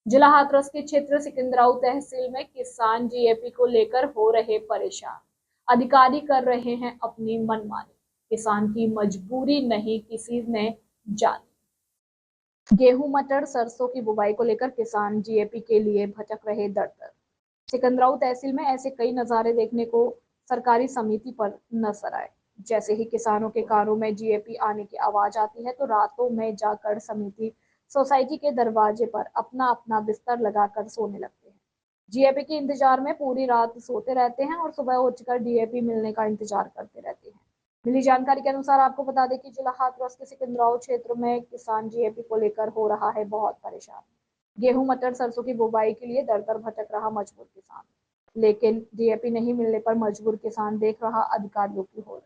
जिला हाथरस के क्षेत्र सिकंदराऊ तहसील में किसान जीएपी को लेकर हो रहे परेशान। अधिकारी कर रहे हैं अपनी मनमानी। किसान की मजबूरी नहीं किसी ने जानी। गेहूं मटर सरसों की बुवाई को लेकर किसान जीएपी के लिए भटक रहे दर दर। सिकंदराऊ तहसील में ऐसे कई नजारे देखने को सरकारी समिति पर नजर आए। जैसे ही किसानों के कानों में जीएपी आने की आवाज आती है तो रातों में जाकर समिति सोसाइटी के दरवाजे पर अपना अपना बिस्तर लगाकर सोने लगते हैं। जीएपी के इंतजार में पूरी रात सोते रहते हैं और सुबह उठकर डीएपी मिलने का इंतजार करते रहते हैं। मिली जानकारी के अनुसार आपको बता दें कि जिला हाथरस के सिकंदराऊ क्षेत्र में किसान जीएपी को लेकर हो रहा है बहुत परेशान। गेहूं मटर सरसों की बुवाई के लिए दर दर भटक रहा मजबूर किसान, लेकिन डीएपी नहीं मिलने पर मजबूर किसान देख रहा अधिकारियों की होड़।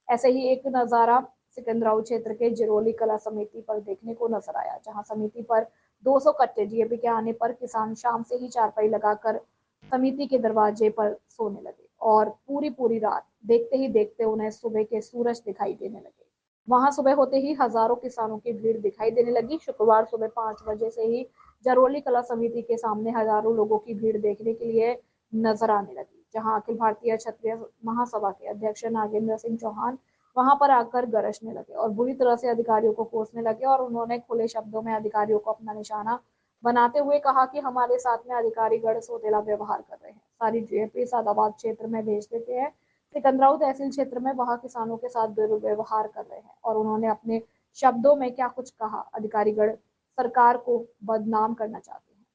ऐसे ही एक नजारा सिकंदराऊ क्षेत्र के जिरोली कला समिति पर देखने को नजर आया, जहां समिति पर 200 कट्टे डीएपी के आने पर किसान शाम से ही चारपाई लगाकर समिति के दरवाजे पर सोने लगे और पूरी रात देखते ही देखते उन्हें सुबह के सूरज दिखाई देने लगे। वहां सुबह होते ही हजारों किसानों की भीड़ दिखाई देने लगी। शुक्रवार सुबह 5 बजे से ही जरोली कला समिति के सामने हजारों लोगों की भीड़ देखने के लिए नजर आने लगी, जहां अखिल भारतीय क्षत्रिय महासभा के अध्यक्ष नागेंद्र सिंह चौहान वहां पर आकर गरजने लगे और बुरी तरह से अधिकारियों को कोसने लगे और उन्होंने खुले शब्दों में अधिकारियों को अपना निशाना बनाते हुए कहा कि हमारे साथ में अधिकारी गढ़ सौतेला व्यवहार कर रहे हैं, सारी जीएपी सादाबाद क्षेत्र में भेज देते हैं। सिकंदराऊ तहसील क्षेत्र में वहां किसानों के साथ दुर्व्यवहार कर रहे हैं और उन्होंने अपने शब्दों में क्या कुछ कहा। अधिकारीगण सरकार को बदनाम करना चाहते हैं,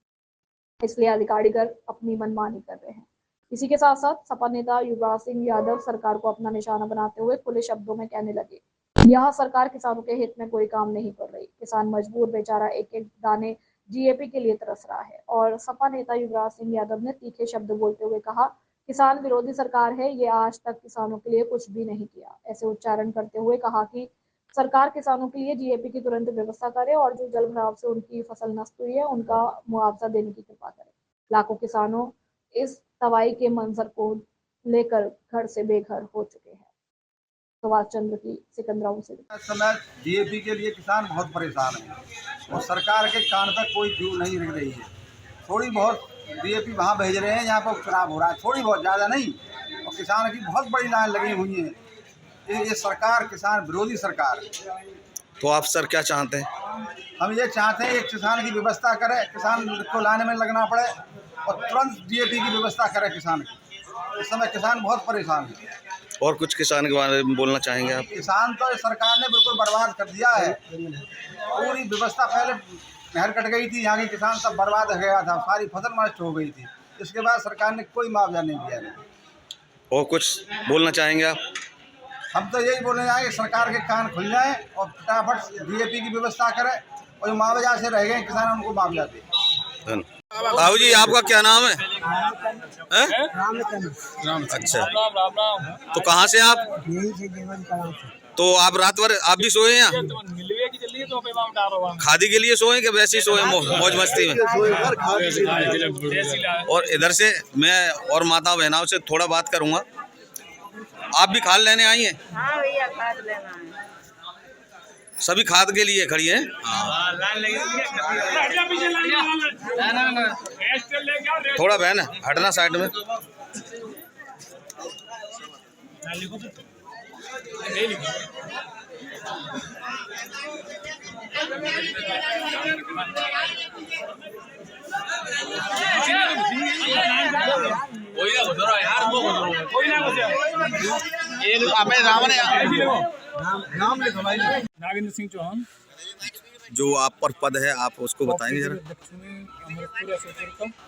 इसलिए अधिकारीगण अपनी मनमानी कर रहे हैं। इसी के साथ साथ सपा नेता युवराज सिंह यादव सरकार को अपना निशाना बनाते हुए खुले शब्दों में कहने लगे, यह सरकार किसानों के हित में कोई काम नहीं कर रही। किसान मजबूर बेचारा एक एक दाने जीएपी के लिए तरस रहा है। और सपा नेता युवराज सिंह यादव ने तीखे शब्द बोलते हुए कहा, किसान विरोधी सरकार है, ये आज तक किसानों के लिए कुछ भी नहीं किया। ऐसे उच्चारण करते हुए कहा कि सरकार किसानों के लिए जीएपी की तुरंत व्यवस्था करे और जो जल भराव से उनकी फसल नष्ट हुई है उनका मुआवजा देने की कृपा करे। लाखों किसानों इस तबाही के मंजर को लेकर घर से बेघर हो चुके हैं। सुभाष चंद्र की सिकंदराऊ से। इस समय डीएपी के लिए किसान बहुत परेशान है और सरकार के कान पर कोई जू नहीं रख रही है। थोड़ी बहुत डीएपी वहाँ भेज रहे हैं जहाँ पर चुनाव हो रहा है, थोड़ी बहुत, ज़्यादा नहीं। और किसान की बहुत बड़ी लाइन लगी हुई है। ये सरकार किसान विरोधी सरकार है। तो आप सर क्या चाहते हैं? हम ये चाहते हैं एक किसान की व्यवस्था करे, किसान को लाने में लगना पड़े और तुरंत डीएपी की व्यवस्था करे किसान की। इस समय किसान बहुत परेशान है। और कुछ किसान के बारे में बोलना चाहेंगे आप? किसान तो सरकार ने बिल्कुल बर्बाद कर दिया है। पूरी व्यवस्था, पहले नहर कट गई थी, यहाँ की किसान सब बर्बाद हो गया था, सारी फसल नष्ट हो गई थी। इसके बाद सरकार ने कोई मुआवजा नहीं दिया। और कुछ बोलना चाहेंगे आप? हम तो यही बोलने जाएंगे कि सरकार के कान खुल जाएं और फटाफट डीएपी की व्यवस्था करे और मुआवजा से रह गए किसान उनको मुआवजा दे। बाबू जी, आपका क्या नाम है? अच्छा, तो कहाँ से आप? तो आप रात भर आप भी सोए हैं? खादी के लिए सोए कि वैसे ही सोए मौज मस्ती में? और इधर से मैं और माता बहनाओं से थोड़ा बात करूंगा। आप भी खाद लेने आई हैं? हाँ भैया, खाद लेना है। सभी खाद के लिए खड़ी हैं? थोड़ा बहन हटना साइड में। नागेंद्र सिंह चौहान, जो आप पर पद है आप उसको बताएंगे जरा।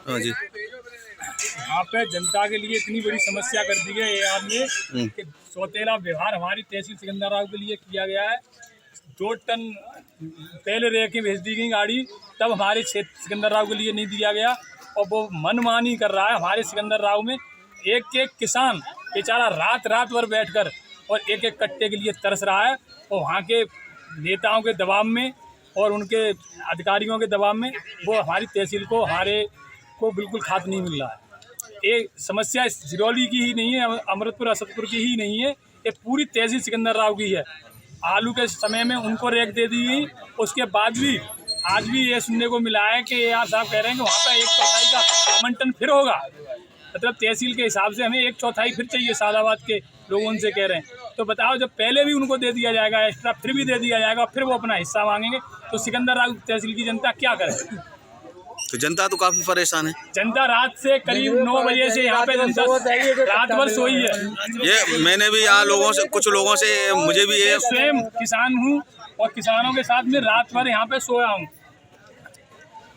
हाँ जी। यहाँ पे जनता के लिए इतनी बड़ी समस्या कर दी है यार ने कि सौतेला व्यवहार हमारी तहसील सिकंदराऊ के लिए किया गया है। 2 टन पहले रह के भेज दी गई गाड़ी, तब हमारे क्षेत्र सिकंदराऊ के लिए नहीं दिया गया और वो मनमानी कर रहा है। हमारे सिकंदराऊ में एक एक किसान बेचारा रात भर बैठकर और एक एक कट्टे के लिए तरस रहा है और वहाँ के नेताओं के दबाव में और उनके अधिकारियों के दबाव में वो हमारी तहसील को बिल्कुल खाद नहीं मिल रहा है। ये समस्या जिरौली की ही नहीं है, अमृतपुर असदपुर की ही नहीं है, ये पूरी तहसील सिकंदराऊ की है। आलू के समय में उनको रेक दे दी गई, उसके बाद भी आज भी ये सुनने को मिला है कि AR साहब कह रहे हैं कि वहाँ पे 1/4 का आवंटन फिर होगा। मतलब तहसील के हिसाब से हमें 1/4 फिर चाहिए, सादाबाद के लोग उनसे कह रहे हैं। तो बताओ, जब पहले भी उनको दे दिया जाएगा एक्स्ट्रा, फिर भी दे दिया जाएगा, फिर वो अपना हिस्सा मांगेंगे, तो सिकंदराबाद तहसील की जनता क्या करे? तो जनता तो काफी परेशान है। जनता रात से करीब 9 बजे से यहाँ पे जनता रात भर सोई है। ये मैंने भी यहाँ लोगों से, कुछ लोगों से, मुझे भी ये स्वयं किसान हूँ और किसानों के साथ में रात भर यहाँ पे सोया हूँ,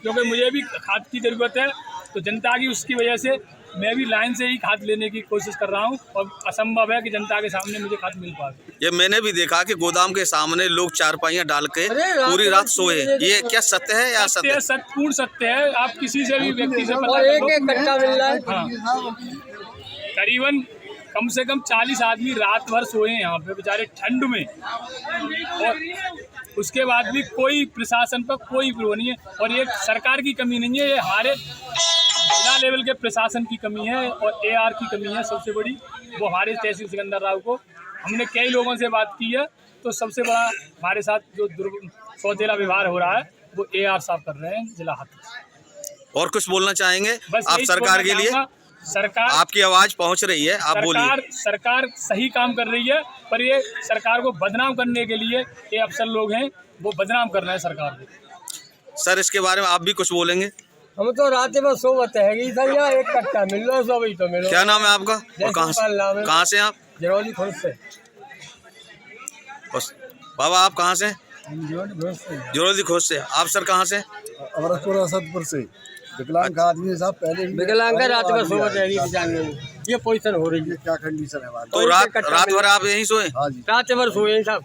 क्योंकि मुझे भी खाद की ज़रूरत है। तो जनता की उसकी वजह से मैं भी लाइन से ही खाद लेने की कोशिश कर रहा हूँ, और असंभव है कि जनता के सामने मुझे खाद मिल पाए। ये मैंने भी देखा कि गोदाम के सामने लोग चारपाइयाँ डाल के पूरी रात सोए। ये क्या सत्य है या असत्य है? पूर्ण सत्य है। आप किसी से भी व्यक्ति से पता करो, करीबन कम से कम 40 आदमी रात भर सोए हैं यहाँ पे बेचारे ठंड में, और उसके बाद भी कोई प्रशासन पर कोई वो नहीं है। और ये सरकार की कमी नहीं है, ये हमारे जिला लेवल के प्रशासन की कमी है और AR की कमी है सबसे बड़ी। वो हमारे तहसील सिकंदराबाद को, हमने कई लोगों से बात की है, तो सबसे बड़ा हमारे साथ जो सौतेला व्यवहार हो रहा है वो AR साहब कर रहे हैं जिला हाथरस। और कुछ बोलना चाहेंगे बस आप सरकार के लिए? सरकार, आपकी आवाज पहुंच रही है, आप बोलिए। सरकार सही काम कर रही है, पर ये सरकार को बदनाम करने के लिए ये अफसर लोग हैं, वो बदनाम कर रहे हैं सरकार को। सर, इसके बारे में आप भी कुछ बोलेंगे? हम तो रात में सोते हैं कि सर यहाँ 1 कट्टा मिल रहा है, सब ही तो मिलो। क्या नाम है आपका और कहाँ से आप? जरौली खुद से। बाबा, आप कहाँ से? जरौली खुद से। आप सर कहाँ से? अमरपुर असदपुर से। विकलांग आदमी साहब पहले विकलांग रात में सोते हैं, ये पोजीशन हो रही है। क्या कंडीशन है हमारी? तो रात भर आप यहीं सोए? हाँ जी, रात भर सोए साहब।